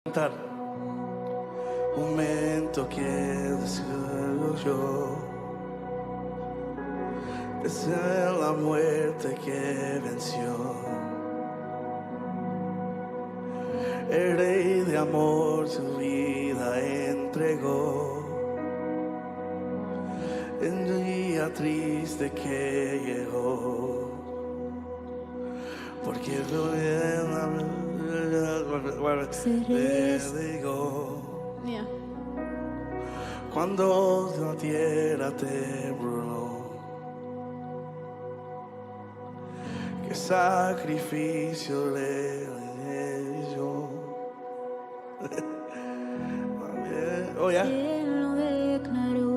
cantar. Momento que deseo yo, desde la muerte que venció. El rey de amor su vida entregó. En el día triste que llegó, porque le digo, cuando la tierra tembló, que sacrificio le dio. Oh, yeah. Él lo declaró.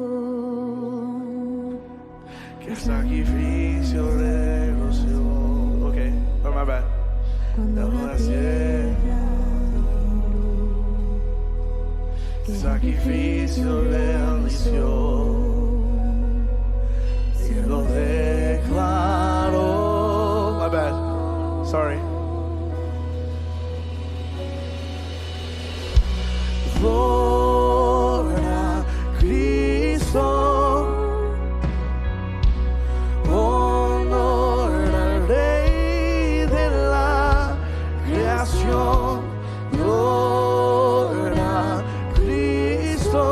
Que sacrificio le dio. Okay, oh my bad. Cuando la tierra Que sacrificio le dio. Y lo declaró. My bad. Sorry. Gloria a Cristo, honor al Rey de la creación. Gloria a Cristo,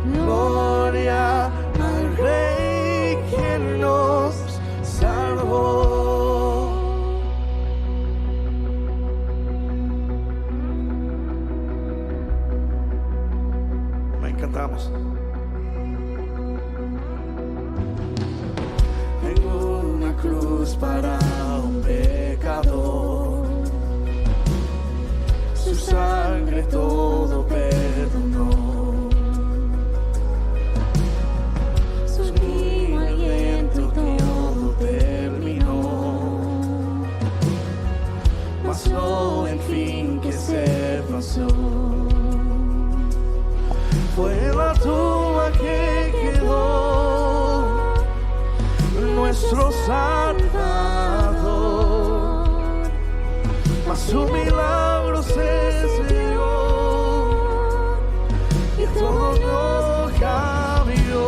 gloria al Rey que nos salvó. Cantamos. En una cruz para un pecador, su sangre todo perdonó. su mismo aliento todo terminó, mas no en fin que se pasó. Fue la tumba que quedó nuestro Salvador, mas su milagro se selló y todo no cambió.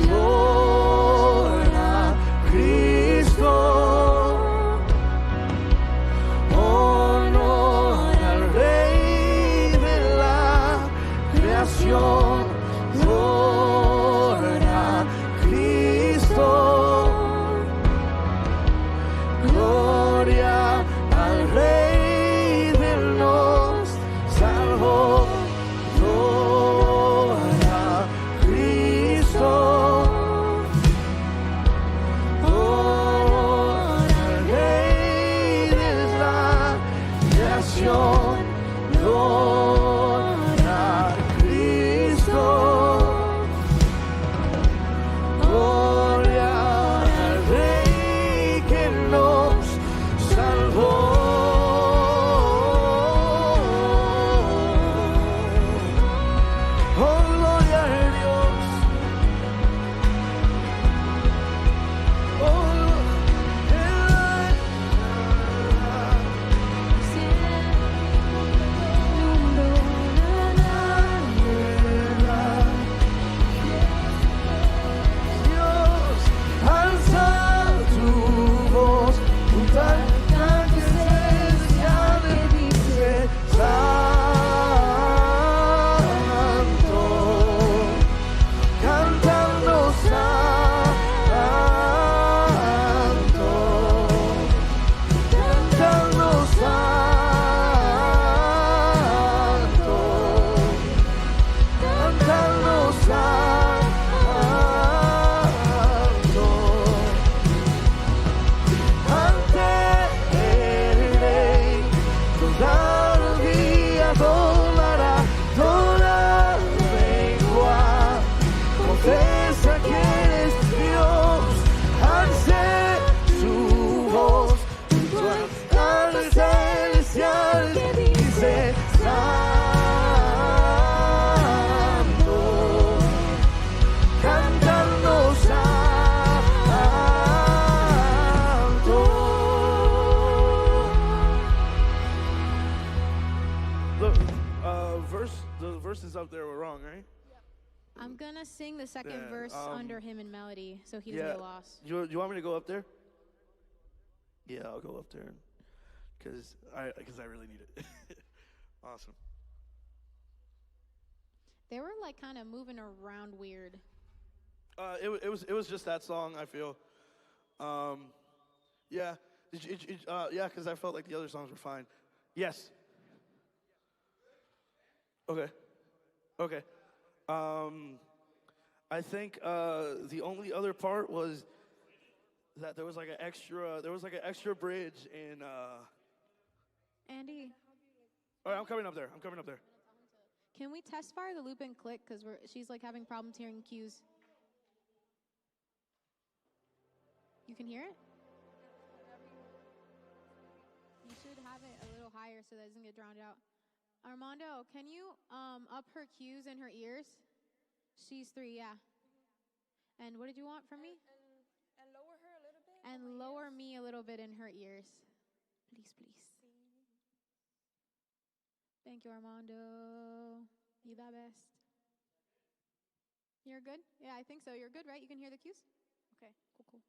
Gloria a Cristo, gloria a Cristo, verses up there were wrong, right? I'm gonna sing the second Yeah, verse under him in melody, so he doesn't Yeah. get lost. You want me to go up there? Yeah, I'll go up there, because I really need it. Awesome. They were like kind of moving around weird. It was just that song. I feel. Yeah. Yeah, because I felt like the other songs were fine. Yes. Okay. Okay. I think the only other part was that there was like an extra bridge in. Andy, All right, I'm coming up there. can we test fire the loop and click? Because she's like having problems hearing cues. You can hear it? You should have it a little higher so that it doesn't get drowned out. Armando, can you up her cues in her ears? She's 3, yeah. And what did you want from me? And lower her a little bit. And lower me a little bit in her ears. Please, please. Thank you, Armando. You the best. You're good? Yeah, I think so. You're good, right? You can hear the cues? Okay, cool.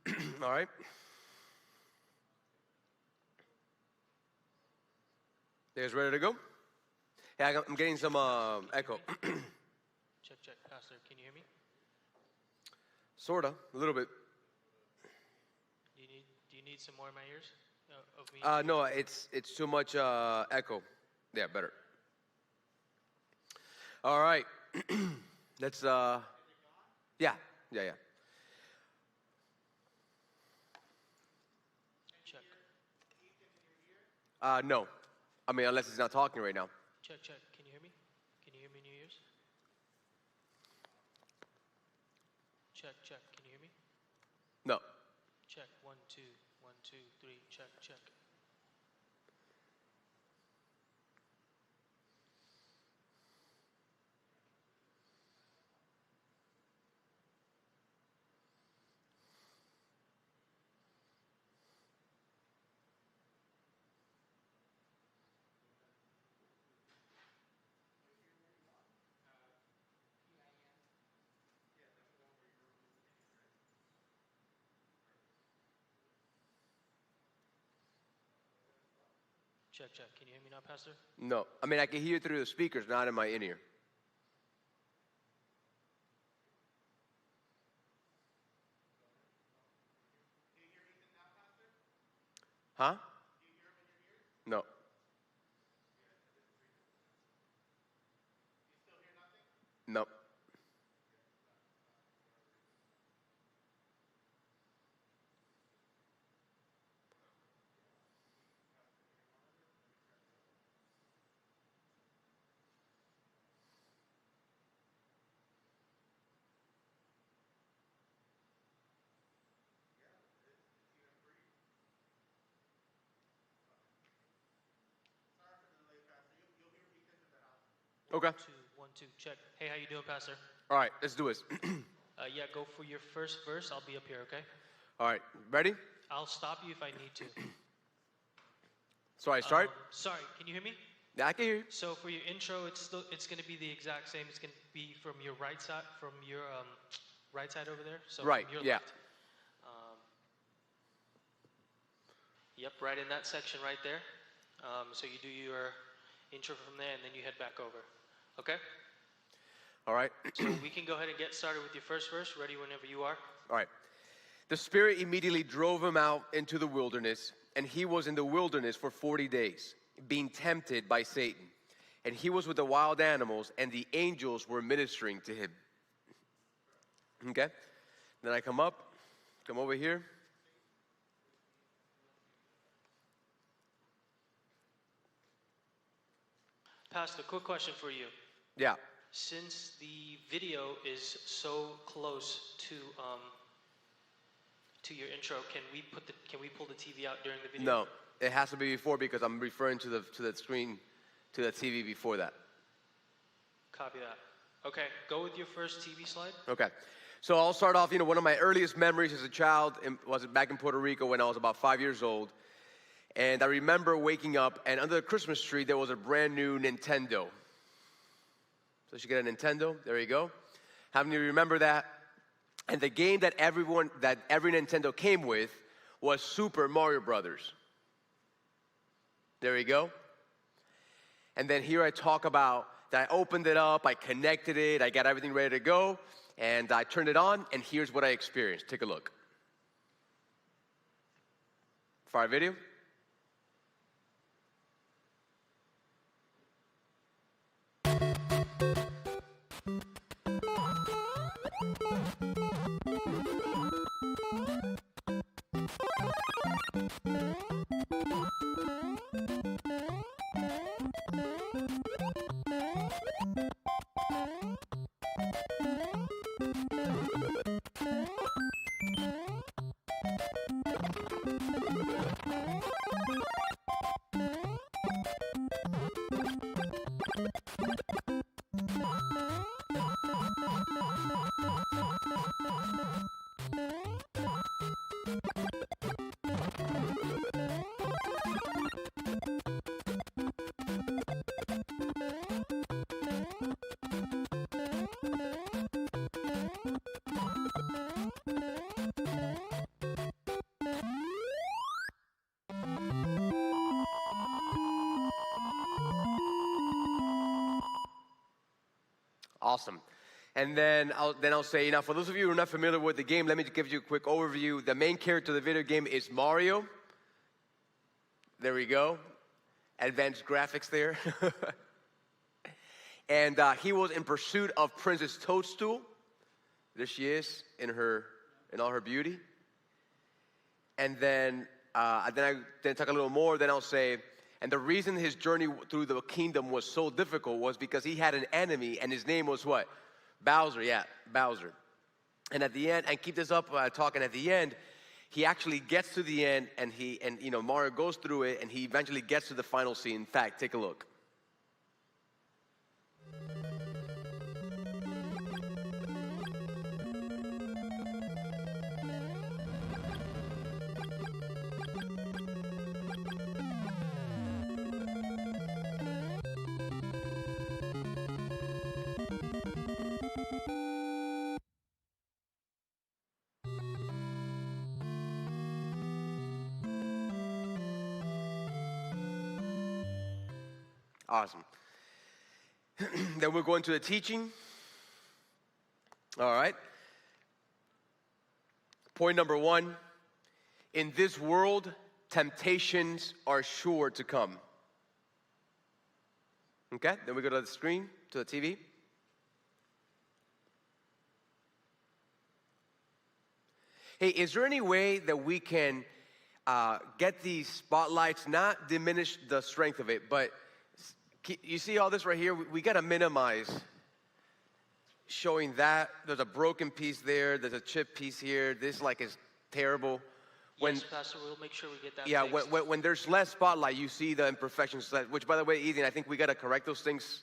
check. All right. You guys ready to go? Yeah, I'm getting some echo. Check, check. Pastor, can you hear me? Sorta, a little bit. Do you need some more in my ears? Of me? No, it's too much echo. Yeah, better. All right. Let's yeah. Check. No. I mean, unless he's not talking right now. Check, check. Can you hear me? Can you hear me in your ears? Check, check. Can you hear me? No. Check. 1, 2, 1, 2, 3. Check, check. Check, check. Can you hear me now, Pastor? No. I mean, I can hear you through the speakers, not in my in-ear. Huh? No. No. Okay. 2, 1, 2. Check. Hey, how you doing, Pastor? All right, let's do this. Yeah, go for your first verse. I'll be up here, okay? All right, ready? I'll stop you if I need to. So I start? Sorry, can you hear me? Yeah, I can hear you. So for your intro, it's going to be the exact same. It's going to be from your right side, right side over there. So Right, from your yeah. left. Yep, right in that section right there. So you do your intro from there, and then you head back over. Okay? All right. So we can go ahead and get started with your first verse. Ready whenever you are. All right. The Spirit immediately drove him out into the wilderness, and he was in the wilderness for 40 days, being tempted by Satan. And he was with the wild animals, and the angels were ministering to him. Okay? Then I come over here. Pastor, quick question for you. Yeah. Since the video is so close to your intro, can we pull the TV out during the video? No, it has to be before because I'm referring to the screen, to the TV before that. Copy that. Okay, go with your first TV slide. Okay. So I'll start off, one of my earliest memories as a child was back in Puerto Rico when I was about 5 years old. And I remember waking up, and under the Christmas tree, there was a brand new Nintendo. So you get a Nintendo, there you go. How many of you remember that? And the game that every Nintendo came with was Super Mario Brothers. There you go. And then here I talk about I opened it up, I connected it, I got everything ready to go, and I turned it on, and here's what I experienced. Take a look. Fire video. Awesome. And then I'll say, now for those of you who are not familiar with the game, let me give you a quick overview. The main character of the video game is Mario. There we go. Advanced graphics there. And he was in pursuit of Princess Toadstool. There she is in all her beauty. And then I talk a little more. Then I'll say, and the reason his journey through the kingdom was so difficult was because he had an enemy, and his name was what? Bowser. Yeah, Bowser. And at the end, and keep this up talking at the end, he actually gets to the end, and Mario goes through it, and he eventually gets to the final scene. In fact, take a look. Awesome. Then we'll go into the teaching. All right. Point number 1. In this world, temptations are sure to come. Okay, then we go to the screen, to the TV. Hey, is there any way that we can get these spotlights, not diminish the strength of it, but you see all this right here? We got to minimize showing that. There's a broken piece there. There's a chip piece here. This is terrible. Yes, Pastor, we'll make sure we get that Yeah, fixed. when there's less spotlight, you see the imperfections. Which, by the way, Ethan, I think we got to correct those things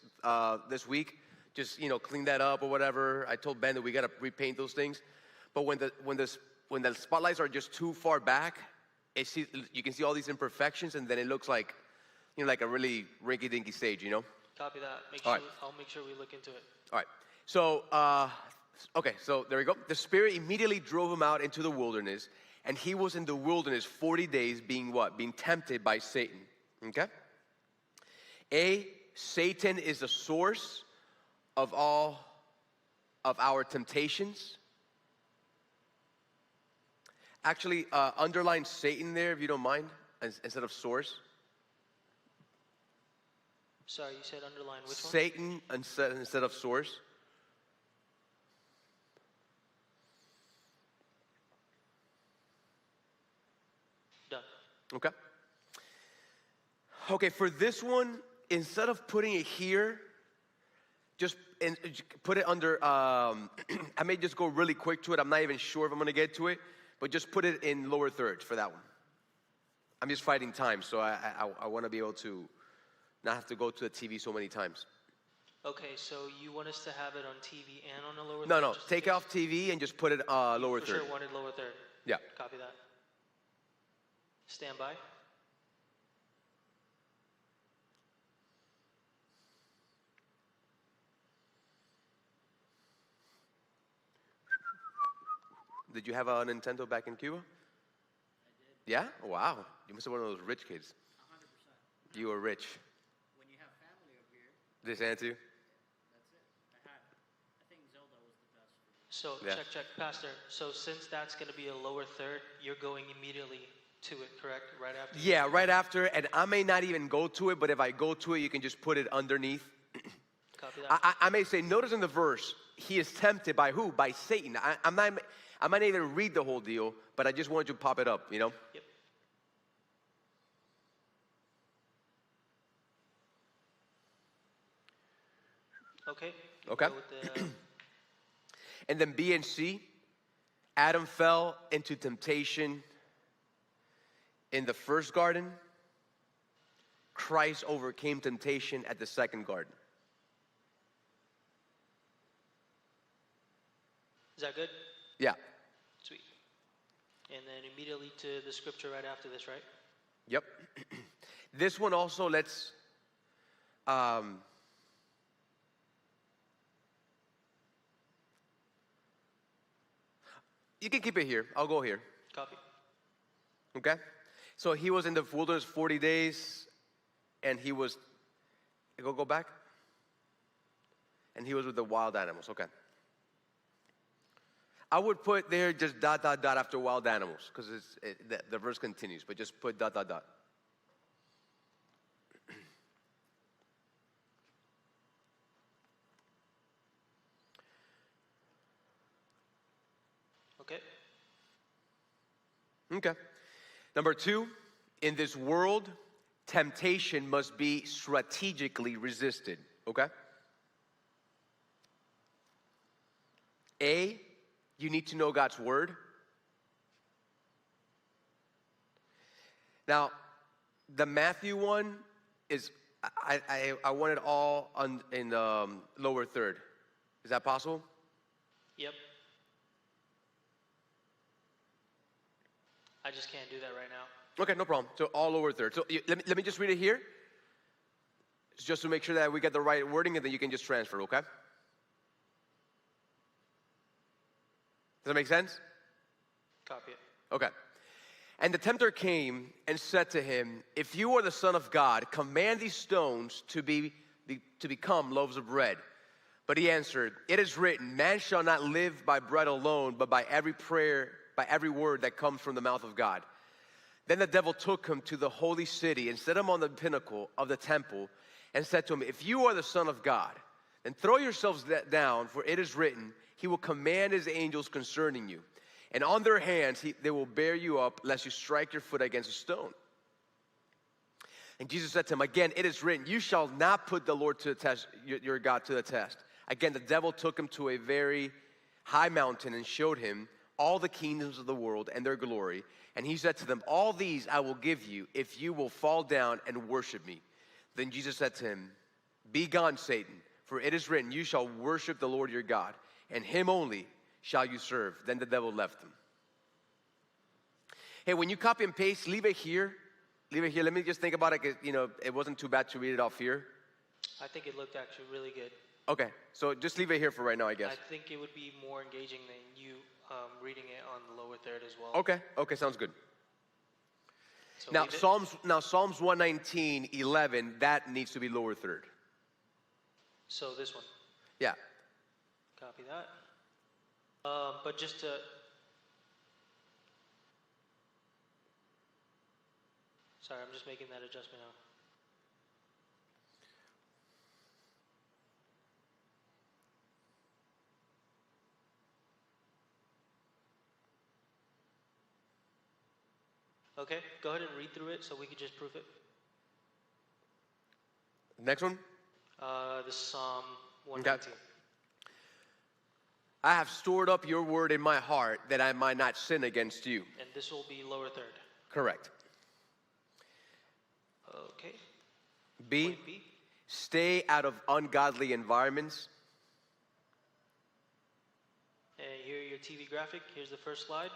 this week. Just, clean that up or whatever. I told Ben that we got to repaint those things. But when the spotlights are just too far back, you can see all these imperfections, and then it looks like like a really rinky-dinky stage, Copy that. I'll make sure we look into it. All right. So, okay, so there we go. The Spirit immediately drove him out into the wilderness, and he was in the wilderness 40 days being what? Being tempted by Satan. Okay? Satan is the source of all of our temptations. Actually, underline Satan there, if you don't mind, instead of source. Sorry, you said underline which one? Satan instead of source. Done. Okay. Okay, for this one, instead of putting it here, just put it under, I may just go really quick to it. I'm not even sure if I'm going to get to it, but just put it in lower thirds for that one. I'm just fighting time, so I want to be able to not have to go to the TV so many times. Okay, so you want us to have it on TV and on the lower third? No, take off TV and just put it lower For third. sure wanted lower third. Yeah. Copy that. Stand by. Did you have a Nintendo back in Cuba? I did. Yeah? Wow. You must have been one of those rich kids. 100%. You were rich. When you have family over here. This answer? So Yeah. check, Pastor. So since that's going to be a lower third, you're going immediately to it, correct? Right after. Yeah, right after, and I may not even go to it, but if I go to it, you can just put it underneath. Copy that. I may say, notice in the verse, he is tempted by who? By Satan. I might not even read the whole deal, but I just wanted to pop it up, you know? Yep. Okay. Okay. Go with the, And then B and C, Adam fell into temptation in the first garden. Christ overcame temptation at the second garden. is that good? Yeah. Sweet. And then immediately to the scripture right after this, right? Yep. This one also, let's you can keep it here. I'll go here. Copy. Okay? So he was in the wilderness 40 days, and he was, go back. And he was with the wild animals. Okay. I would put there just ... after wild animals, because the verse continues, but just put ... Okay. Okay. Number 2, in this world, temptation must be strategically resisted. Okay? A, you need to know God's word. Now, the Matthew one is, I want it all in the lower third. Is that possible? Yep. I just can't do that right now. Okay, no problem. So all lower third. So let me just read it here, just to make sure that we get the right wording, and then you can just transfer, okay? Does that make sense? Copy it. Okay. And the tempter came and said to him, if you are the Son of God, command these stones to become loaves of bread. But he answered, it is written, man shall not live by bread alone, but by every prayer, by every word that comes from the mouth of God. Then the devil took him to the holy city and set him on the pinnacle of the temple and said to him, if you are the Son of God, then throw yourselves down, for it is written, he will command his angels concerning you. And on their hands they will bear you up, lest you strike your foot against a stone. And Jesus said to him, again, it is written, you shall not put the Lord to the test, your God to the test. Again, the devil took him to a very high mountain and showed him all the kingdoms of the world and their glory. And he said to them, all these I will give you if you will fall down and worship me. Then Jesus said to him, be gone, Satan, for it is written, you shall worship the Lord your God, and him only shall you serve. Then the devil left him. Hey, when you copy and paste, leave it here. Leave it here. Let me just think about it, 'cause, it wasn't too bad to read it off here. I think it looked actually really good. Okay, so just leave it here for right now, I guess. I think it would be more engaging than you reading it on the lower third as well. Okay, sounds good. So Now leave it. Psalms 119:11, that needs to be lower third. So this one. Yeah. Copy that. But just to... Sorry, I'm just making that adjustment now. Okay, go ahead and read through it so we can just prove it. Next one. The Psalm 119. I have stored up your word in my heart that I might not sin against you. And this will be lower third. Correct. Okay. B, Point B. stay out of ungodly environments. And here your TV graphic. Here's the first slide.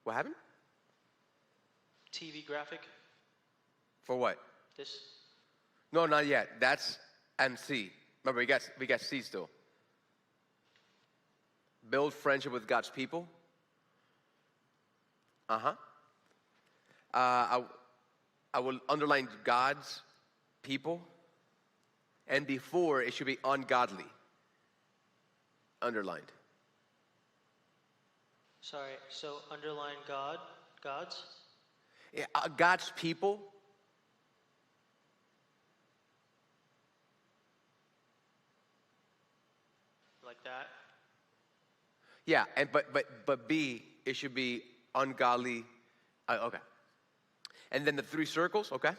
What happened? TV graphic. For what? This. No, not yet. That's MC. Remember, we got C still. Build friendship with God's people. I will underline God's people. And before, it should be ungodly. Underlined. Sorry, so underline God, God's? Yeah, God's people. Like that? Yeah, and but B, it should be ungodly. Okay. And then the three circles, okay?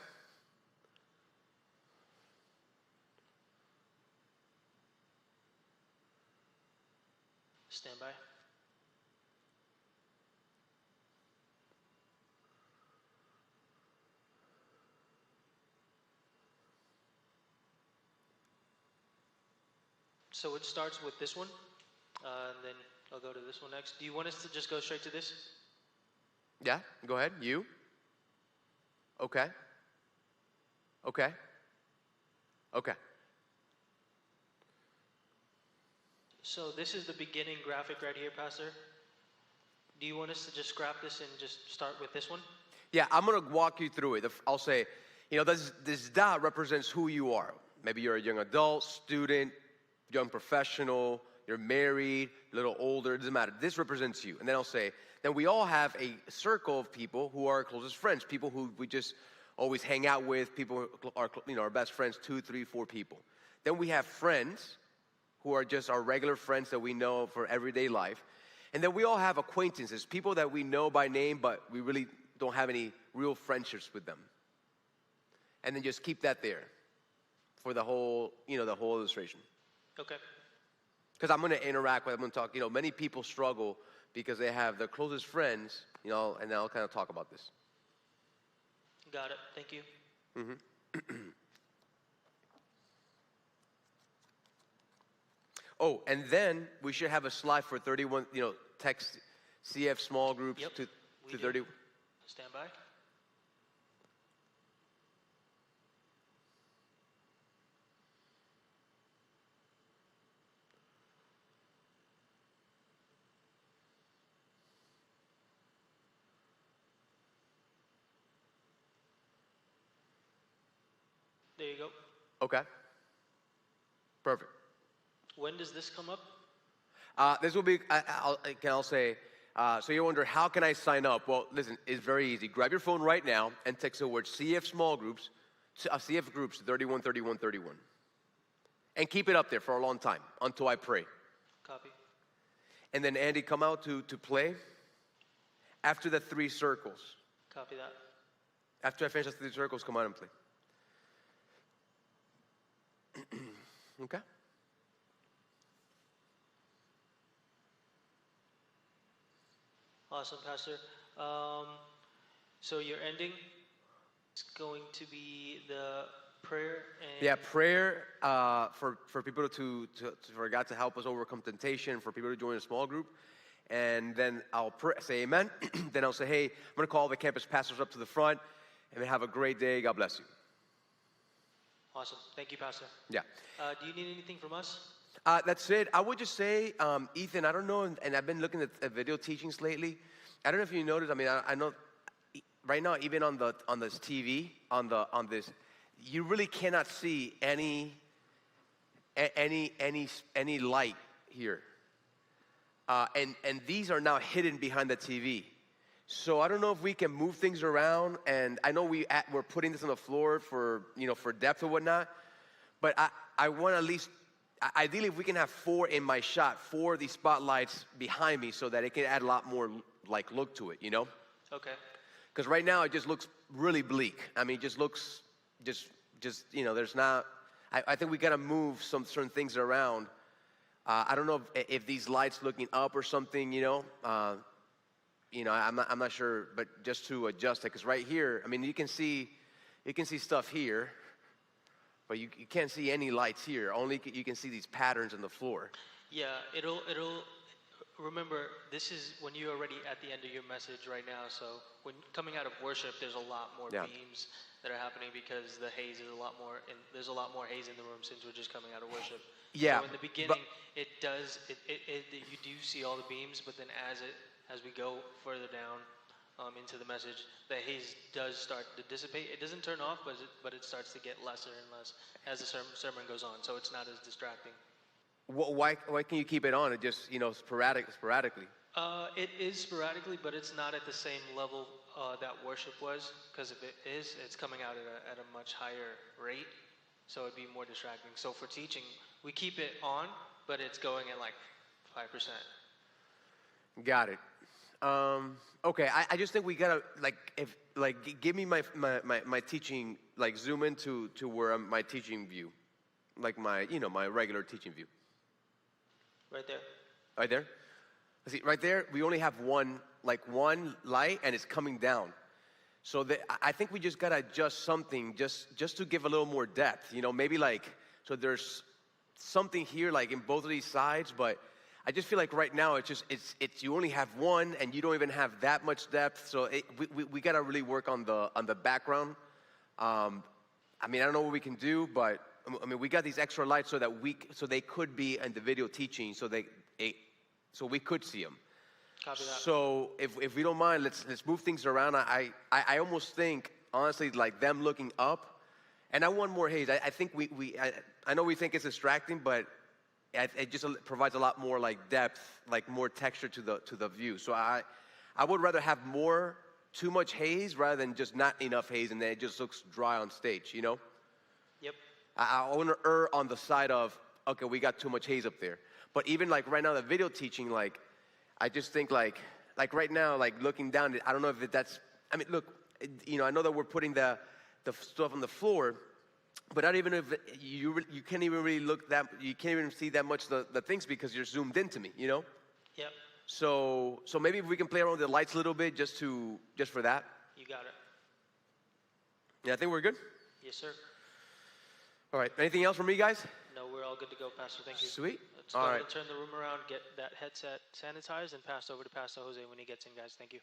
Stand by. So it starts with this one, and then I'll go to this one next. Do you want us to just go straight to this? Yeah, go ahead. You. Okay. Okay. Okay. So this is the beginning graphic right here, Pastor. Do you want us to just scrap this and just start with this one? Yeah, I'm gonna walk you through it. I'll say, this dot represents who you are. Maybe you're a young adult, student, young professional, you're married, a little older, it doesn't matter. This represents you. And then I'll say, then we all have a circle of people who are our closest friends, people who we just always hang out with, people who are, our best friends, 2, 3, 4 people. Then we have friends who are just our regular friends that we know for everyday life. And then we all have acquaintances, people that we know by name, but we really don't have any real friendships with them. And then just keep that there for the whole, the whole illustration. Okay. Because I'm going to interact with, I'm going to talk, many people struggle because they have their closest friends, and I'll kind of talk about this. Got it. Thank you. Mm-hmm. Oh, and then we should have a slide for 31, text CF small groups Yep, to 30. Stand by. There you go. Okay. Perfect. When does this come up? This will be, I'll say, so you wonder, how can I sign up? Well, listen, it's very easy. Grab your phone right now and text the word CF small groups, CF groups 31, 31, 31. And keep it up there for a long time until I pray. Copy. And then Andy, come out to play after the 3 circles. Copy that. After I finish the 3 circles, come out and play. Okay? Awesome, Pastor. So your ending is going to be the prayer and... Yeah, prayer for people for God to help us overcome temptation, for people to join a small group. And then I'll say amen. Then I'll say, hey, I'm going to call the campus pastors up to the front. And have a great day. God bless you. Awesome. Thank you, Pastor. Yeah. Do you need anything from us? That's it. I would just say, Ethan, I don't know, and I've been looking at video teachings lately. I don't know if you noticed. I mean, I know right now, even on this TV, on this, you really cannot see any light here. And these are now hidden behind the TV. So I don't know if we can move things around, and I know we're putting this on the floor for depth or whatnot, but I want at least, ideally if we can have 4 in my shot, 4 of these spotlights behind me so that it can add a lot more look to it, Okay. Because right now it just looks really bleak. I mean, it just looks, there's not, I think we gotta move some certain things around. I don't know if these lights looking up or something, I'm not sure, but just to adjust it, because right here, I mean, you can see stuff here, but you can't see any lights here. Only you can see these patterns on the floor. Yeah, it'll. Remember, this is when you're already at the end of your message right now. So when coming out of worship, there's a lot more beams that are happening because the haze is a lot more, and there's a lot more haze in the room since we're just coming out of worship. Yeah. So in the beginning, you do see all the beams, but then as we go further down into the message, the haze does start to dissipate. It doesn't turn off, but it starts to get lesser and less as the sermon goes on. So it's not as distracting. Why can you keep it on? It just sporadically. It is sporadically, but it's not at the same level that worship was. Because if it is, it's coming out at a much higher rate, so it'd be more distracting. So for teaching, we keep it on, but it's going at like 5%. Got it. Okay, I just think we gotta give me my teaching, like zoom into where my teaching view, like my regular teaching view. Right there. Right there. See, right there, we only have one light, and it's coming down. So I think we just gotta adjust something just to give a little more depth. Maybe so there's something here like in both of these sides, but I just feel like right now it's you only have one, and you don't even have that much depth. So we gotta really work on the background. I don't know what we can do, but we got these extra lights so they could be in the video teaching, so we could see them. Copy that. So if we don't mind, let's move things around. I almost think honestly like them looking up, and I want more haze. I think I know we think it's distracting, but it just provides a lot more like depth, like more texture to the view. So I would rather have too much haze rather than just not enough haze, and then it just looks dry on stage. Yep. I want to err on the side of, okay, we got too much haze up there. But even like right now, the video teaching, like I just think like right now, like looking down, I don't know if that's. Look, I know that we're putting the stuff on the floor. But not even if you can't even really you can't even see that much the things because you're zoomed into me, Yep. So maybe if we can play around with the lights a little bit just for that. You got it. Yeah, I think we're good. Yes, sir. All right. Anything else from me, guys? No, we're all good to go, Pastor. Thank you. Sweet. Let's go ahead and turn the room around, get that headset sanitized, and pass over to Pastor Jose when he gets in, guys. Thank you.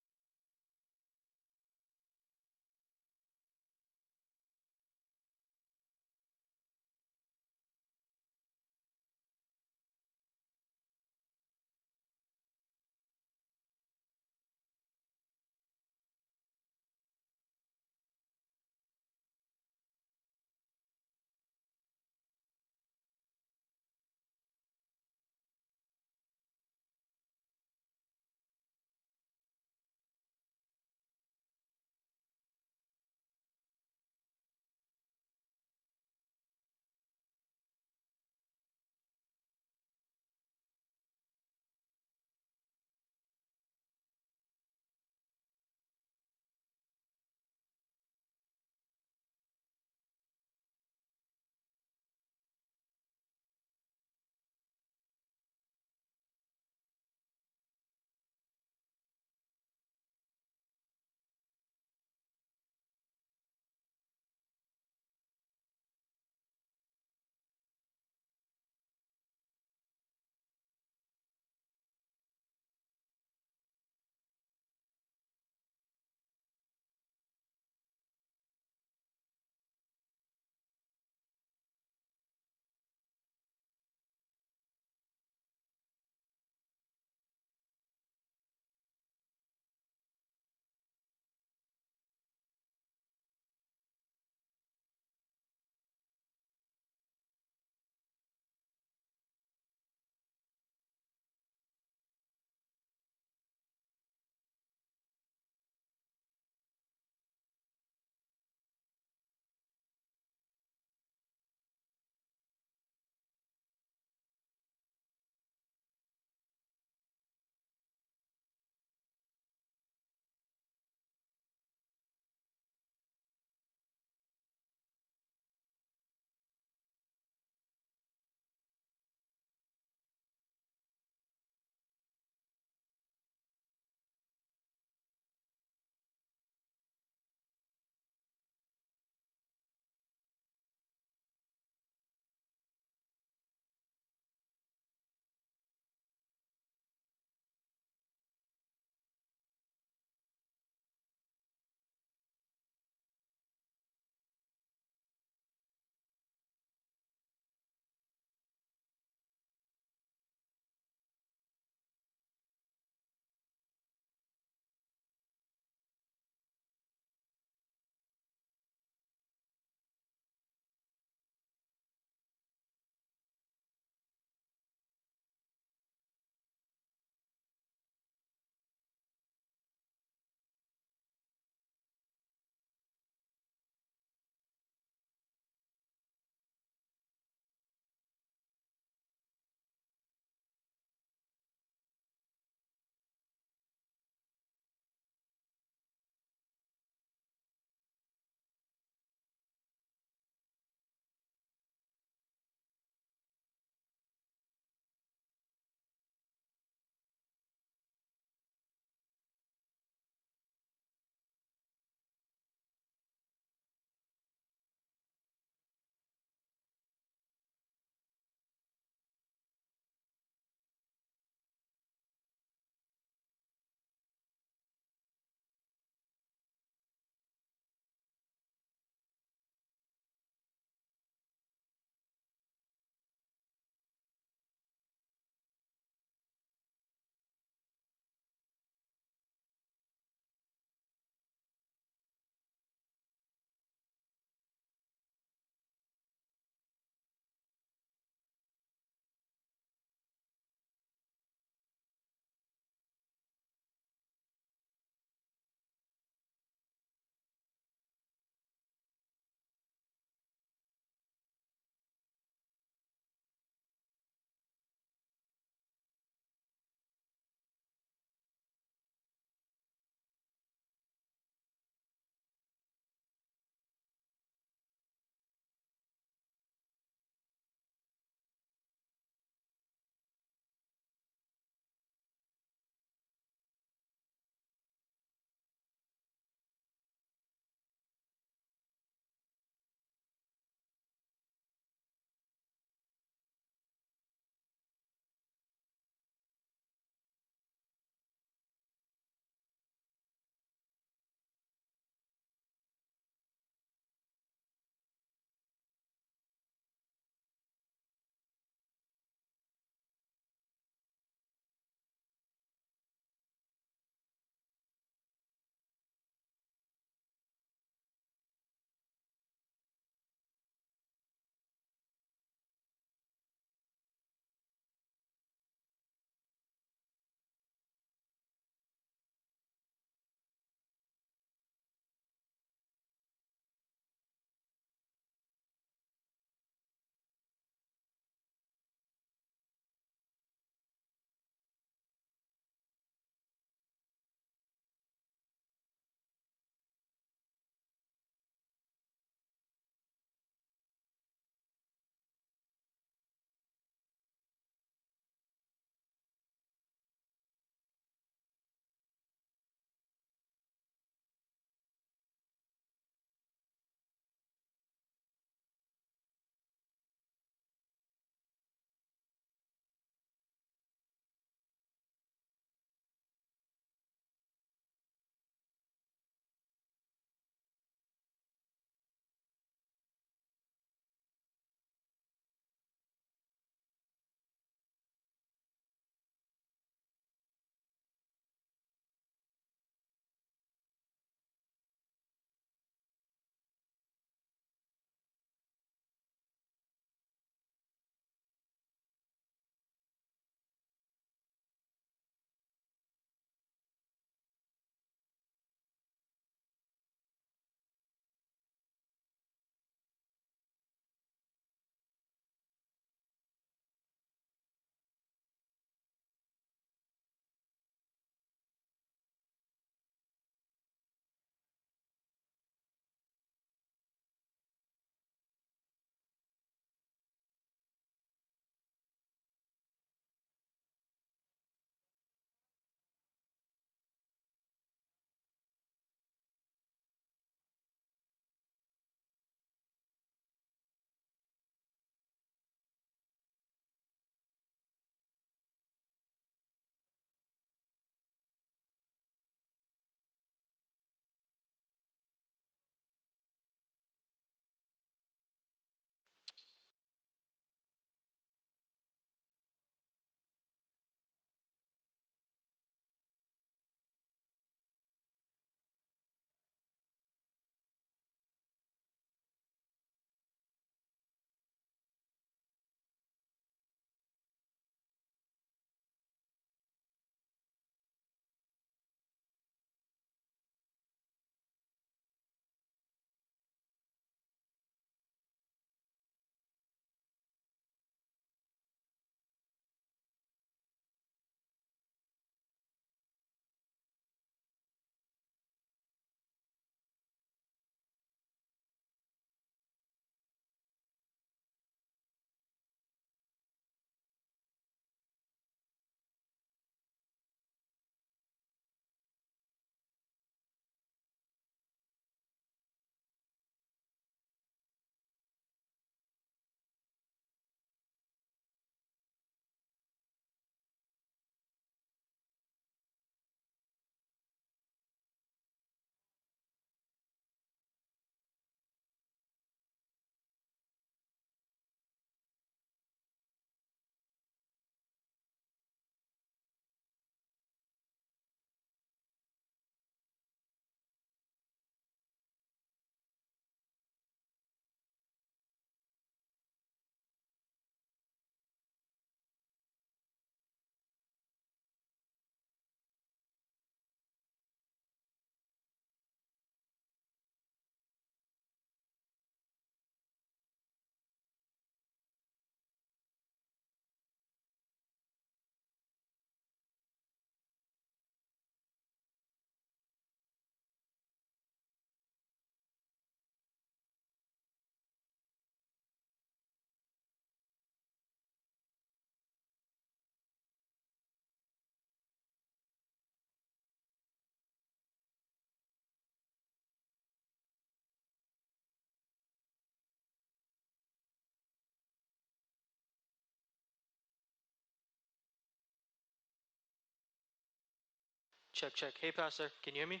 Check, check. Hey, Pastor, can you hear me?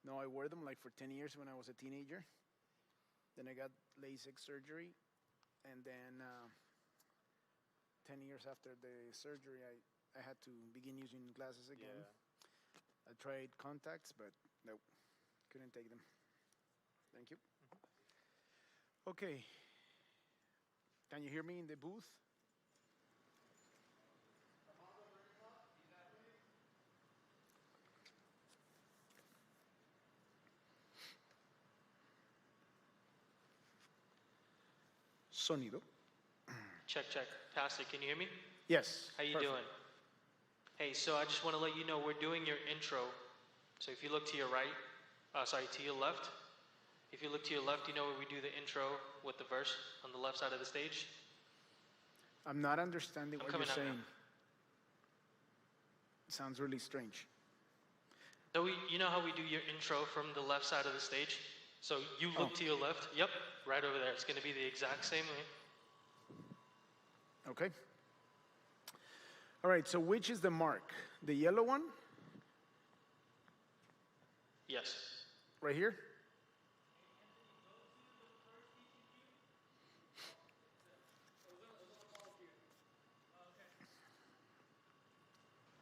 No, I wore them like for 10 years when I was a teenager. Then I got LASIK surgery. And then 10 years after the surgery, I had to begin using glasses again. Yeah. I tried contacts, but nope, couldn't take them. Thank you. Okay. Can you hear me in the booth? Sonido. Check, check. Pastor, can you hear me? Yes. How you perfect. doing? Hey, so I just want to let you know we're doing your intro. So if you look to your right, to your left. If you look to your left, you know where we do the intro with the verse on the left side of the stage? I'm not understanding what you're saying. Now. It sounds really strange. So you know how we do your intro from the left side of the stage? So you look to your left. Yep, right over there. It's going to be the exact same way. Okay. All right, so which is the mark? The yellow one? Yes. Right here?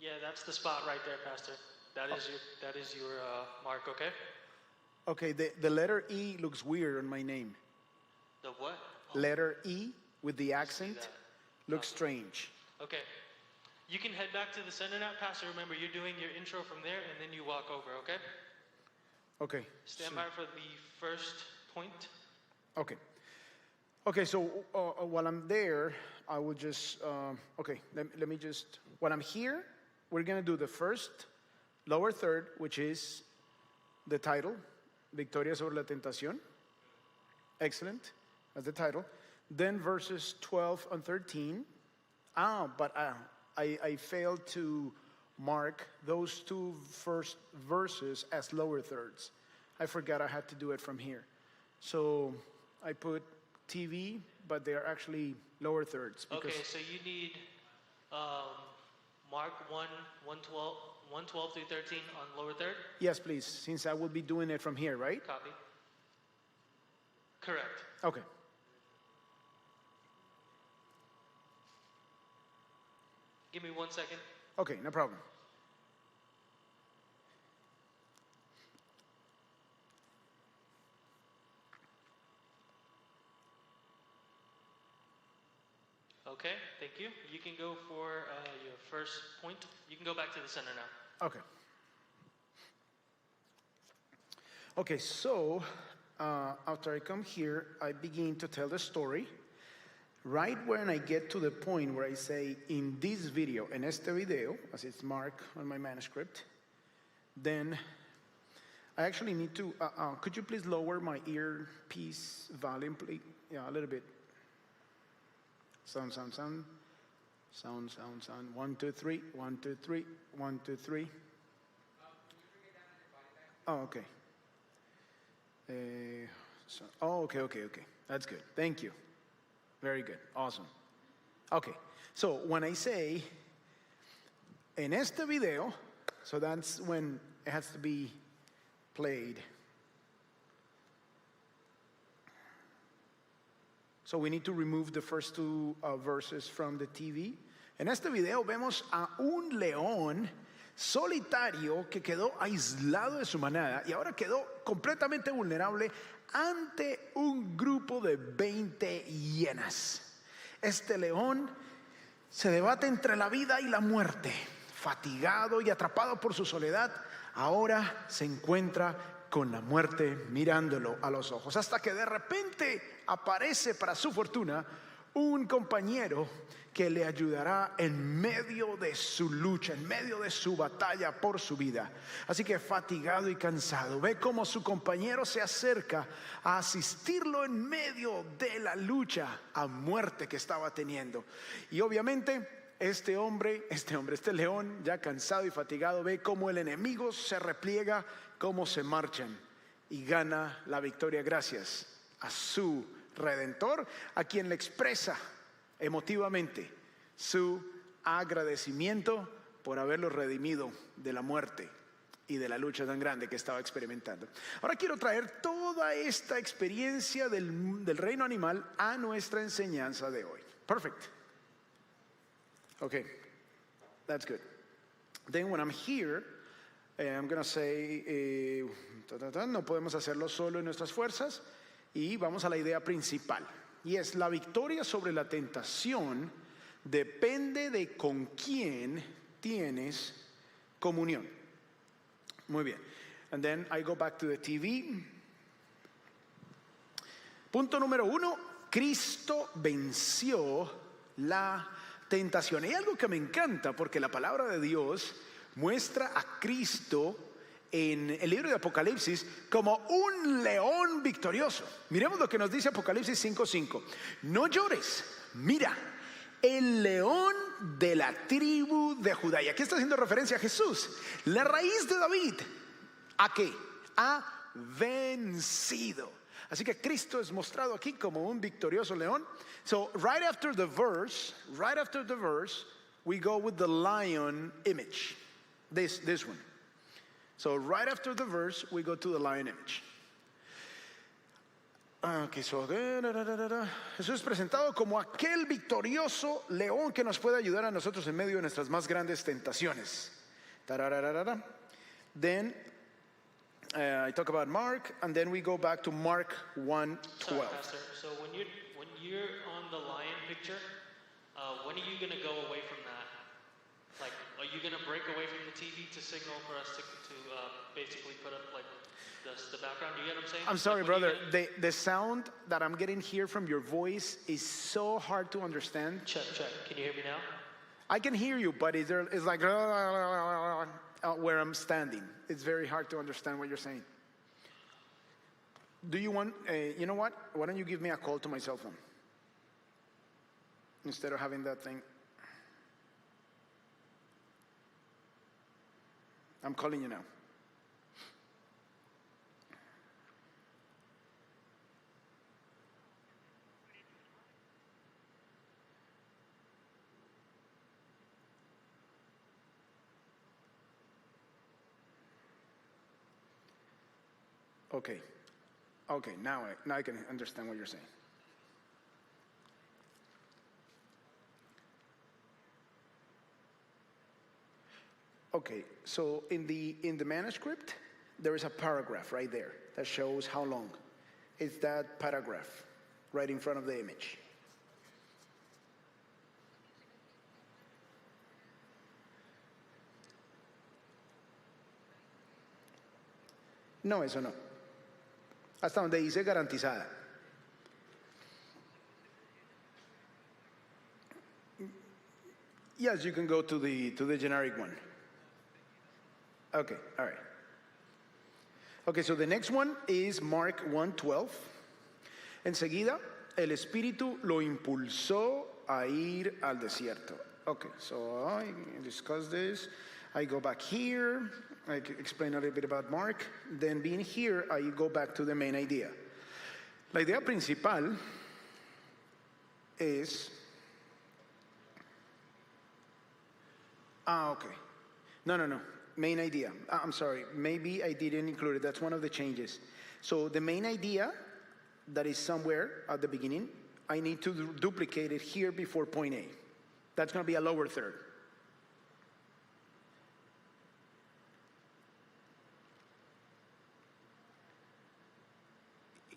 Yeah, that's the spot right there, Pastor. That is your mark, okay? Okay, the letter E looks weird on my name. The what? Letter E with the accent looks strange. Okay. You can head back to the center now, Pastor. Remember, you're doing your intro from there, and then you walk over, okay? Okay. Stand by for the first point. Okay. Okay, so while I'm there, I will just, okay, let me just, when I'm here, we're going to do the first lower third, which is the title, Victoria sobre la Tentación. Excellent. That's the title. Then verses 12 and 13. But I failed to mark those two first verses as lower thirds. I forgot I had to do it from here. So I put TV, but they're actually lower thirds. Okay, so you need Mark 1:12 through 13 on lower third? Yes, please, since I will be doing it from here, right? Copy. Correct. Okay. Give me 1 second. Okay, no problem. Okay, thank you. You can go for your first point. You can go back to the center now. Okay. Okay, so after I come here, I begin to tell the story. Right when I get to the point where I say, in this video, en este video, as it's marked on my manuscript, then I actually need to, could you please lower my earpiece volume, please? Yeah, a little bit. Sound. 1, 2, 3, 1, 2, 3, 1, 2, 3. Oh, okay. So, oh, okay. That's good. Thank you. Very good. Awesome. Okay. So when I say en este video, so that's when it has to be played. So we need to remove the first two verses from the TV. En este video vemos a un león solitario que quedó aislado de su manada y ahora quedó completamente vulnerable ante un grupo de 20 hienas. Este león se debate entre la vida y la muerte, fatigado y atrapado por su soledad. Ahora se encuentra con la muerte mirándolo a los ojos, hasta que de repente aparece, para su fortuna, un compañero que le ayudará en medio de su lucha, en medio de su batalla por su vida. Así que fatigado y cansado, ve cómo su compañero se acerca a asistirlo en medio de la lucha a muerte que estaba teniendo. Y obviamente este león, ya cansado y fatigado, ve cómo el enemigo se repliega, cómo se marchan y gana la victoria gracias a su Redentor, a quien le expresa emotivamente su agradecimiento por haberlo redimido de la muerte y de la lucha tan grande que estaba experimentando. Ahora quiero traer toda esta experiencia del reino animal a nuestra enseñanza de hoy. Perfect. Okay, that's good. Then when I'm here, I'm going to say, no podemos hacerlo solo en nuestras fuerzas, y vamos a la idea principal. Y es: la victoria sobre la tentación depende de con quién tienes comunión. Muy bien. And then I go back to the TV. Punto número 1. Cristo venció la tentación. Hay algo que me encanta, porque la palabra de Dios muestra a Cristo en el libro de Apocalipsis como un león victorioso. Miremos lo que nos dice Apocalipsis 5:5. No llores, mira, el león de la tribu de Judá. Y aquí está haciendo referencia a Jesús, la raíz de David. ¿A qué? Ha vencido. Así que Cristo es mostrado aquí como un victorioso león. So right after the verse, we go with the lion image. This one. So right after the verse, we go to the lion image. Okay, so Jesús es presentado como aquel victorioso león que nos puede ayudar a nosotros en medio de nuestras más grandes tentaciones. Then I talk about Mark, and then we go back to Mark 1:12. Sorry, Pastor. So when you're on the lion picture, when are you going to go away from that? Like, are you going to break away from the TV to signal for us to basically put up like the background? Do you get what I'm saying? I'm sorry, like, brother. The sound that I'm getting here from your voice is so hard to understand. Check. Can you hear me now? I can hear you, but it's like where I'm standing. It's very hard to understand what you're saying. Do you want, you know what? Why don't you give me a call to my cell phone instead of having that thing? I'm calling you now. Okay, now I can understand what you're saying. Okay, so in the manuscript, there is a paragraph right there that shows how long. It's that paragraph right in front of the image. No, eso no. Hasta donde dice garantizada. Yes, you can go to the generic one. Okay, all right. Okay, so the next one is Mark 1:12. Enseguida, el Espíritu lo impulsó a ir al desierto. Okay, so I discuss this. I go back here. I explain a little bit about Mark. Then being here, I go back to the main idea. La idea principal es... okay. No. Main idea. I'm sorry. Maybe I didn't include it. That's one of the changes. So the main idea that is somewhere at the beginning, I need to duplicate it here before point A. That's going to be a lower third.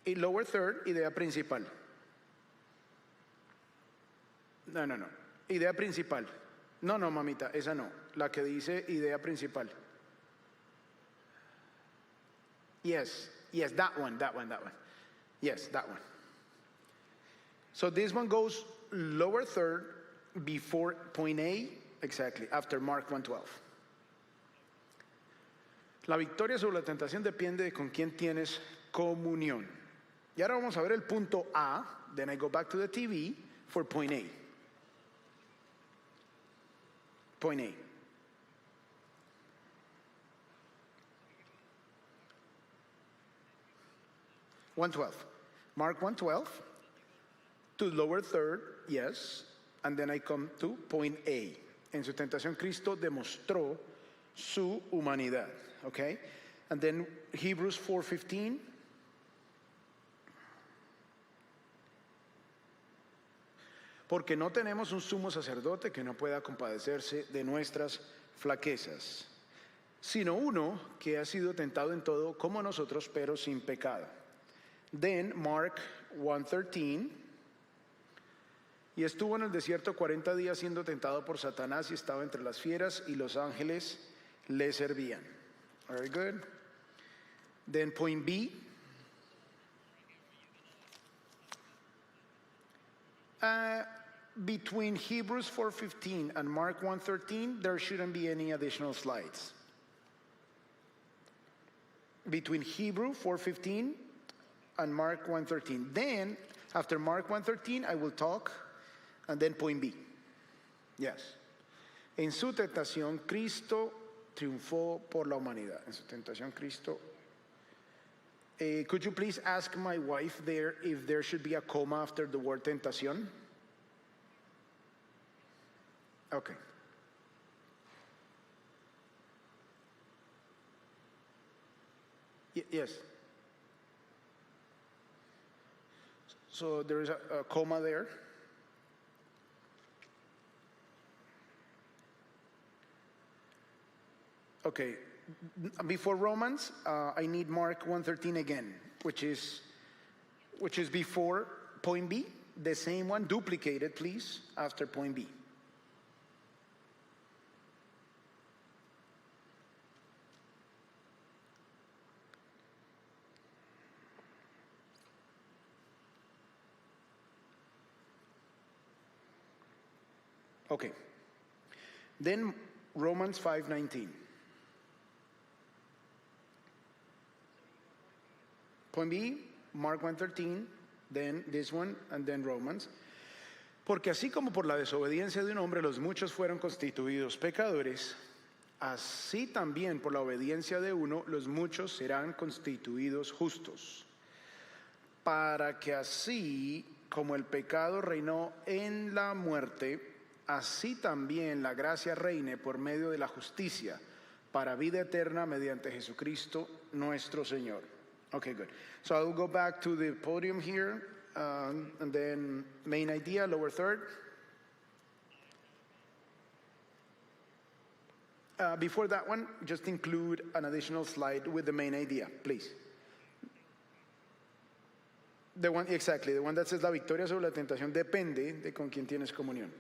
A lower third, idea principal. No. Idea principal. No, mamita, esa no. La que dice idea principal. Yes, that one. Yes, that one. So this one goes lower third before point A, exactly, after Mark 1:12. La victoria sobre la tentación depende de con quién tienes comunión. Y ahora vamos a ver el punto A. Then I go back to the TV for point A. Point A. Mark 1:12. To lower third, yes. And then I come to point A. En su tentación, Cristo demostró su humanidad. Okay? And then Hebrews 4:15. Porque no tenemos un sumo sacerdote que no pueda compadecerse de nuestras flaquezas, sino uno que ha sido tentado en todo como nosotros, pero sin pecado. Then Mark 1:13. Y estuvo en el desierto 40 días siendo tentado por Satanás y estaba entre las fieras y los ángeles le servían. Very good. Then point B. Between Hebrews 4:15 and Mark 1:13, there shouldn't be any additional slides. Between Hebrew 4:15 and Mark 1:13. Then, after Mark 1:13, I will talk, and then point B. Yes. En su tentación, Cristo triunfó por la humanidad. En su tentación, Cristo. Could you please ask my wife there if there should be a comma after the word tentación? Okay. Yes. So there is a comma there. Okay. Before Romans, I need Mark 1:13 again, which is before point B. The same one, duplicated, please, after point B. Okay. Then Romans 5:19. Point B, Mark 1:13, then this one, and then Romans. Porque así como por la desobediencia de un hombre los muchos fueron constituidos pecadores, así también por la obediencia de uno los muchos serán constituidos justos. Para que así como el pecado reinó en la muerte, así también la gracia reine por medio de la justicia para vida eterna mediante Jesucristo nuestro Señor. Okay, good. So I will go back to the podium here, and then main idea, lower third. Before that one, just include an additional slide with the main idea, please. The one, exactly, the one that says la victoria sobre la tentación depende de con quien tienes comunión.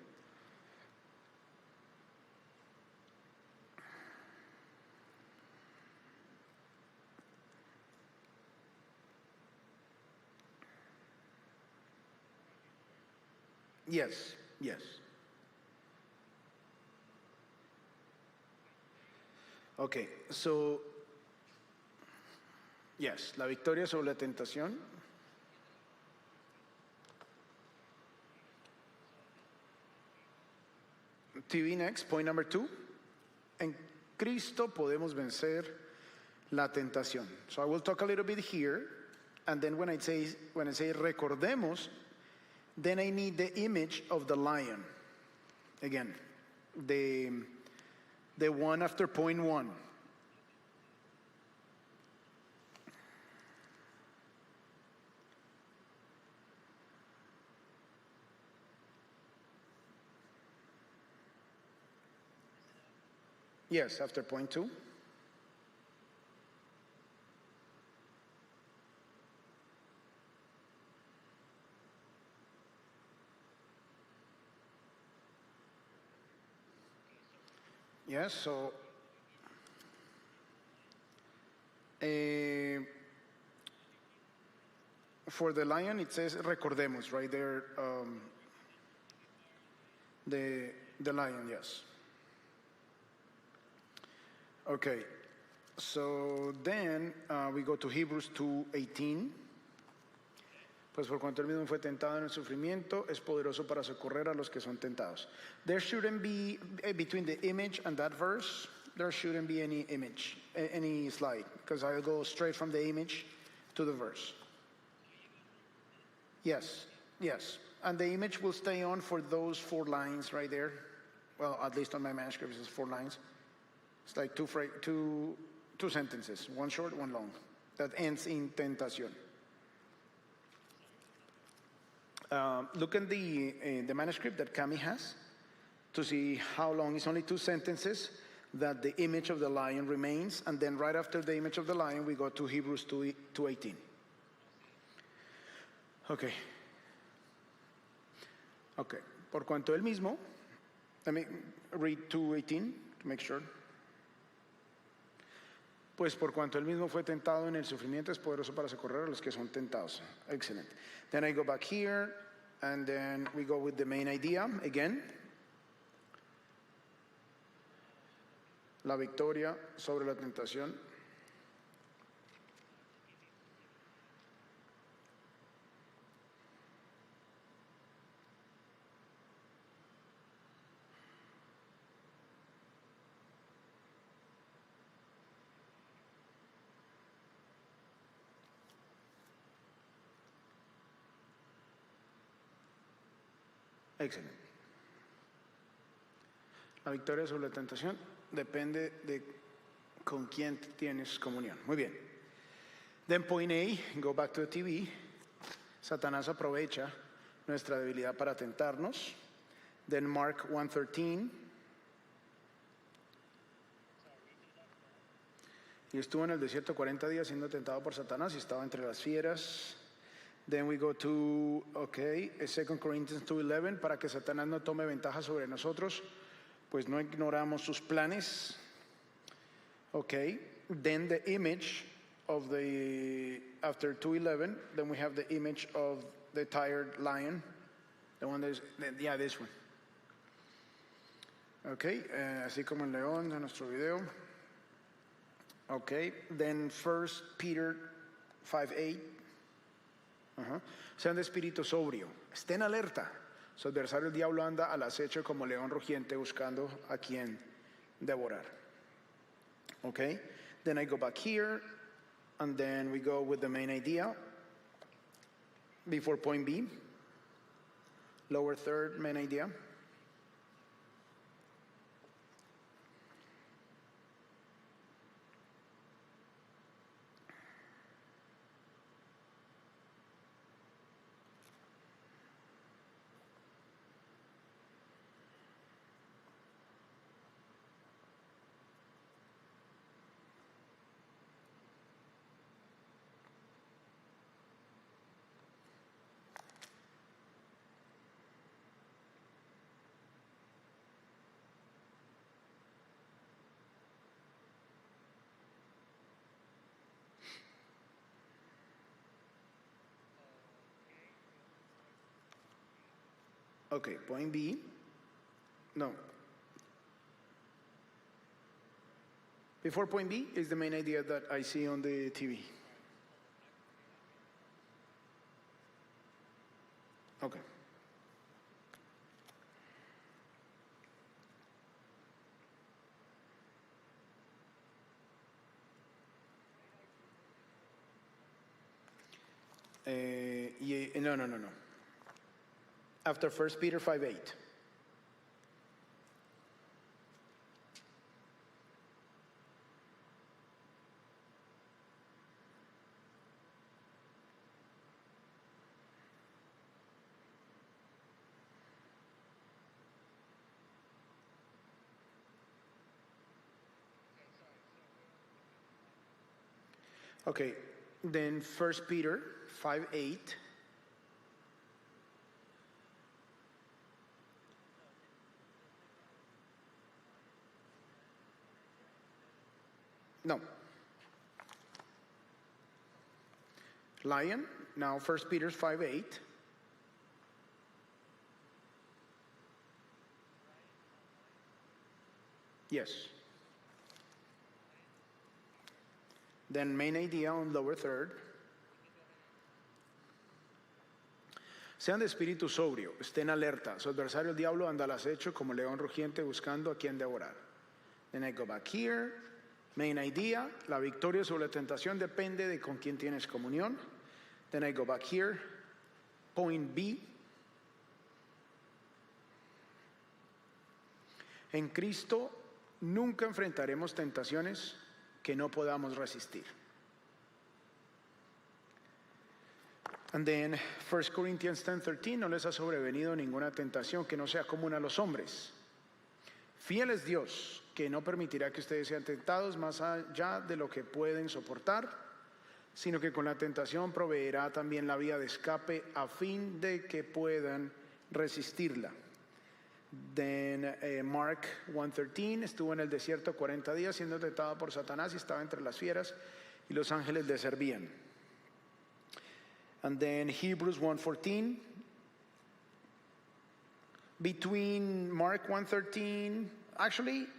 Yes. Okay, so, yes, la victoria sobre la tentación. TV next, point number 2. En Cristo podemos vencer la tentación. So I will talk a little bit here, And then when I say recordemos, then I need the image of the lion. Again, the one after point 1. Yes, after point 2. Yes, so for the lion, it says recordemos right there. The lion, yes. Okay, so then we go to Hebrews 2:18. Pues por cuanto él mismo fue tentado en el sufrimiento, es poderoso para socorrer a los que son tentados. There shouldn't be, between the image and that verse, there shouldn't be any image, any slide, because I'll go straight from the image to the verse. Yes, yes. And the image will stay on for those 4 lines right there. Well, at least on my manuscript, it's 4 lines. It's like two sentences, one short, one long, that ends in tentación. Look at the manuscript that Cami has to see how long. It's only 2 sentences that the image of the lion remains, and then right after the image of the lion, we go to Hebrews 2:18. Okay. Okay. Por cuanto él mismo, let me read 2:18 to make sure. Pues por cuanto él mismo fue tentado en el sufrimiento, es poderoso para socorrer a los que son tentados. Excellent. Then I go back here, and then we go with the main idea again. La victoria sobre la tentación. Excelente. La victoria sobre la tentación depende de con quién tienes comunión. Muy bien. Then point A, go back to the TV. Satanás aprovecha nuestra debilidad para tentarnos. Then Mark 1:13. Y estuvo en el desierto 40 días siendo tentado por Satanás y estaba entre las fieras. Then we go to, 2 Corinthians 2:11, para que Satanás no tome ventaja sobre nosotros, pues no ignoramos sus planes. Okay, then the image of after 2:11, then we have the image of the tired lion, the one this one. Okay, así como el león de nuestro video. Okay, then 1 Peter 5:8. Sean de espíritu sobrio, estén alerta. Su adversario el diablo anda al acecho como león rugiente buscando a quien devorar. Okay, then I go back here, and then we go with the main idea before point B, lower third, main idea. Okay, point B. No. Before point B is the main idea that I see on the TV. Okay. No. After 1 Peter 5:8. Okay, then 1 Peter 5:8. No. Lion, now 1 Peter 5:8. Yes. Then main idea on lower third. Sean de espíritu sobrio, estén alerta. Su adversario el diablo anda al acecho como león rugiente buscando a quien devorar. Then I go back here. Main idea, la victoria sobre la tentación depende de con quién tienes comunión. Then I go back here. Point B. En Cristo nunca enfrentaremos tentaciones que no podamos resistir. And then 1 Corinthians 10:13, no les ha sobrevenido ninguna tentación que no sea común a los hombres. Fiel es Dios, que no permitirá que ustedes sean tentados más allá de lo que pueden soportar, sino que con la tentación proveerá también la vía de escape a fin de que puedan resistirla. Then Mark 1:13, estuvo en el desierto 40 días siendo tentado por Satanás y estaba entre las fieras y los ángeles le servían. And then Hebrews 1:14, between Mark 1:13, actually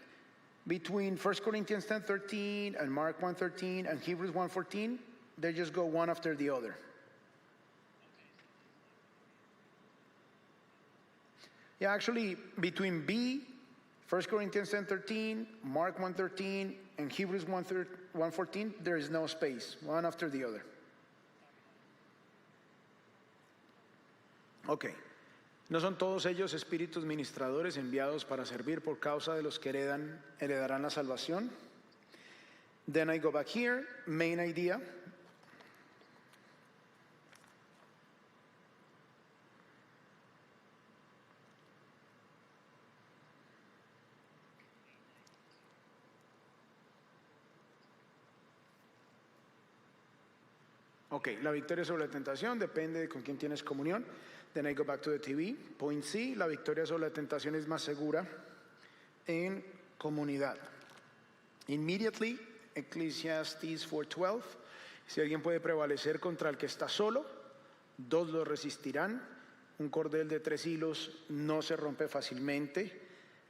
between 1 Corinthians 10:13 and Mark 1:13 and Hebrews 1:14, they just go one after the other. Yeah, actually, between B, 1 Corinthians 10:13, Mark 1:13, and Hebrews 1:14, there is no space, one after the other. Ok. ¿No son todos ellos espíritus ministradores enviados para servir por causa de los que heredarán la salvación? Then I go back here, main idea. Ok, la victoria sobre la tentación depende de con quién tienes comunión. Then I go back to the TV. Point C, la victoria sobre la tentación es más segura en comunidad. Immediately, Ecclesiastes 4:12, si alguien puede prevalecer contra el que está solo, dos lo resistirán. Un cordel de 3 hilos no se rompe fácilmente.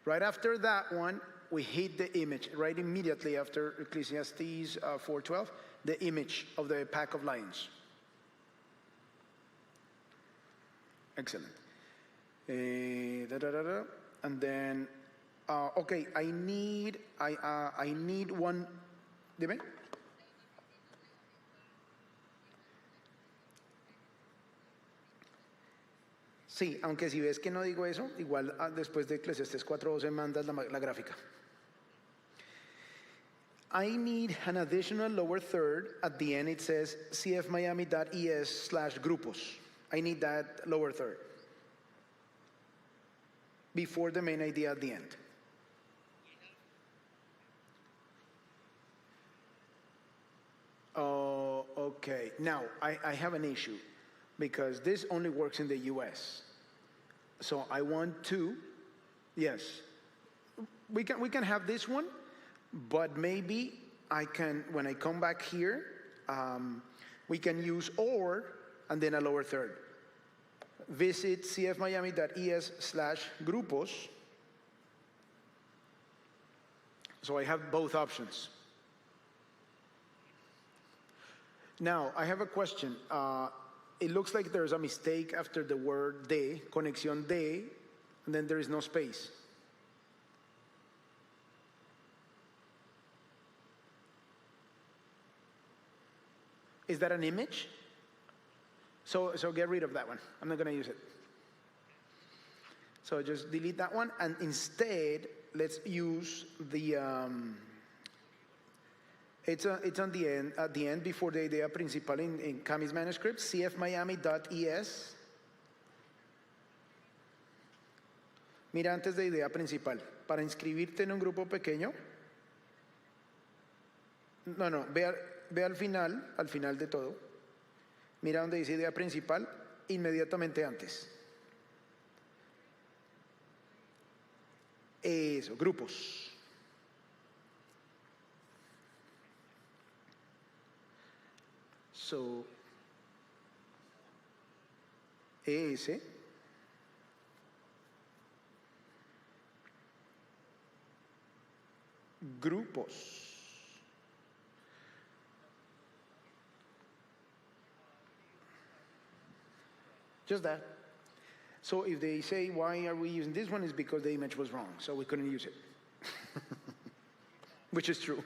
Right after that one, we hit the image. Right immediately after Ecclesiastes 4:12, the image of the pack of lions. Excellent. And then, okay, I need one. Dime. Sí, aunque si ves que no digo eso, igual después de Eclesiastes 4:12 mandas la gráfica. I need an additional lower third. At the end it says cfmiami.es/grupos. I need that lower third before the main idea at the end. Oh, okay. Now, I have an issue because this only works in the US. So I want to, yes. We can have this one, but maybe I can, when I come back here, we can use or and then a lower third. Visit cfmiami.es/grupos. So I have both options. Now, I have a question. It looks like there's a mistake after the word de, conexión de, and then there is no space. Is that an image? So get rid of that one. I'm not going to use it. So just delete that one, and instead, let's use the, it's on the end, at the end before the idea principal in Cami's manuscript, cfmiami.es. Mira antes de idea principal, para inscribirte en un grupo pequeño. No, ve al final de todo. Mira donde dice idea principal, inmediatamente antes. Eso, grupos. So, ES. Grupos. Just that. So if they say, why are we using this one, is because the image was wrong, so we couldn't use it. Which is true.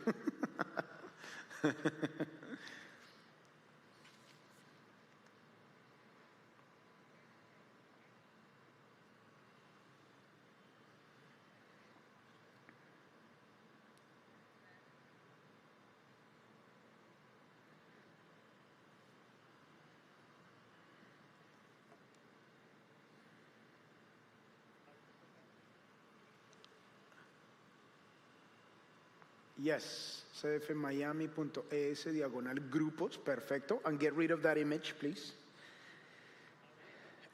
Yes, cfmiami.es/grupos, perfecto, and get rid of that image, please.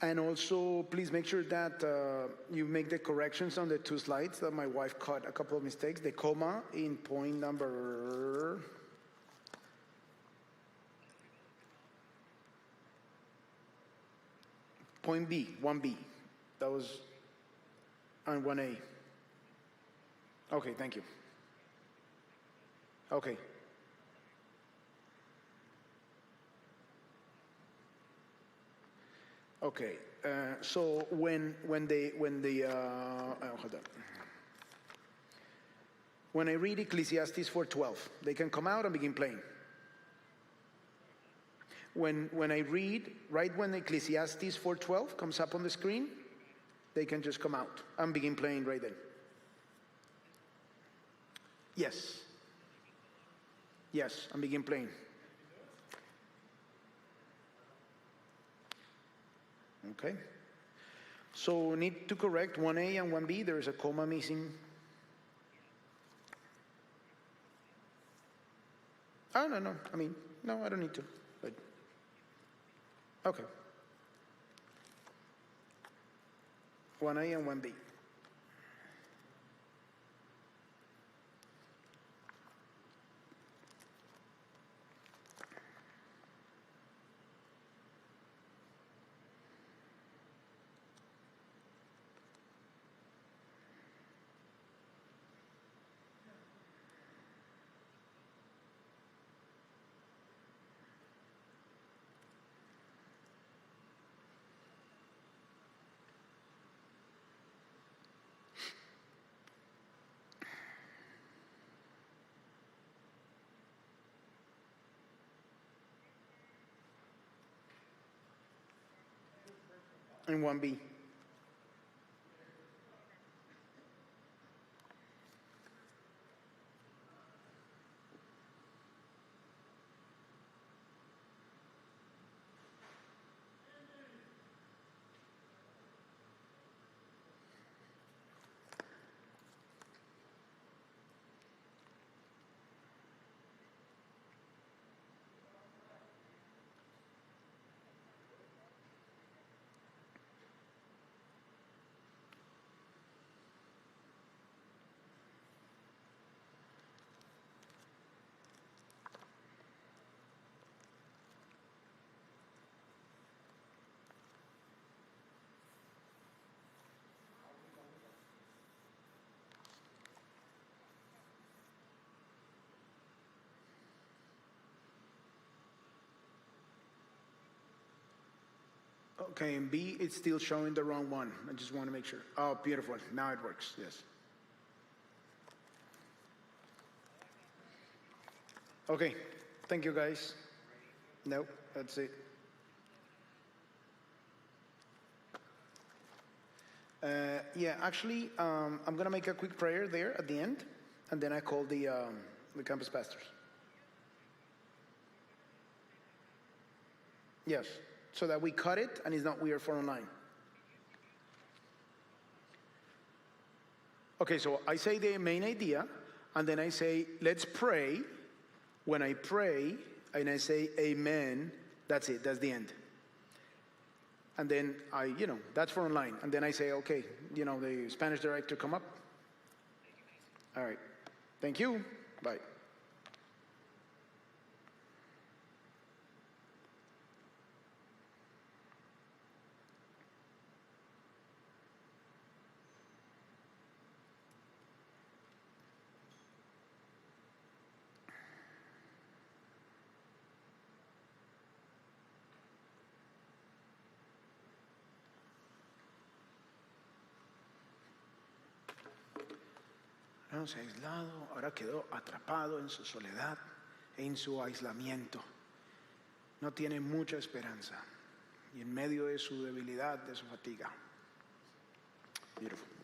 And also, please make sure that you make the corrections on the 2 slides that my wife caught a couple of mistakes. The comma in point number... Point B, 1B. That was on 1A. Okay, thank you. Okay. Okay. So when I read Ecclesiastes 4:12, they can come out and begin playing. When I read, right when Ecclesiastes 4:12 comes up on the screen, they can just come out and begin playing right then. Yes. Yes, and begin playing. Okay. So need to correct 1A and 1B. There is a comma missing. Oh, no. I mean, no, I don't need to. But, okay. 1A and 1B. And 1B. Okay, and B, it's still showing the wrong one. I just want to make sure. Oh, beautiful. Now it works, yes. Okay, thank you guys. Nope, that's it. Yeah, actually, I'm going to make a quick prayer there at the end, and then I call the campus pastors. Yes, so that we cut it and it's not weird for online. Okay, so I say the main idea, and then I say, let's pray. When I pray, and I say amen, that's it, that's the end. And then that's for online. And then I say, okay, the Spanish director come up. All right, thank you, bye. Se ha aislado, ahora quedó atrapado en su soledad, en su aislamiento. No tiene mucha esperanza y en medio de su debilidad, de su fatiga. Beautiful.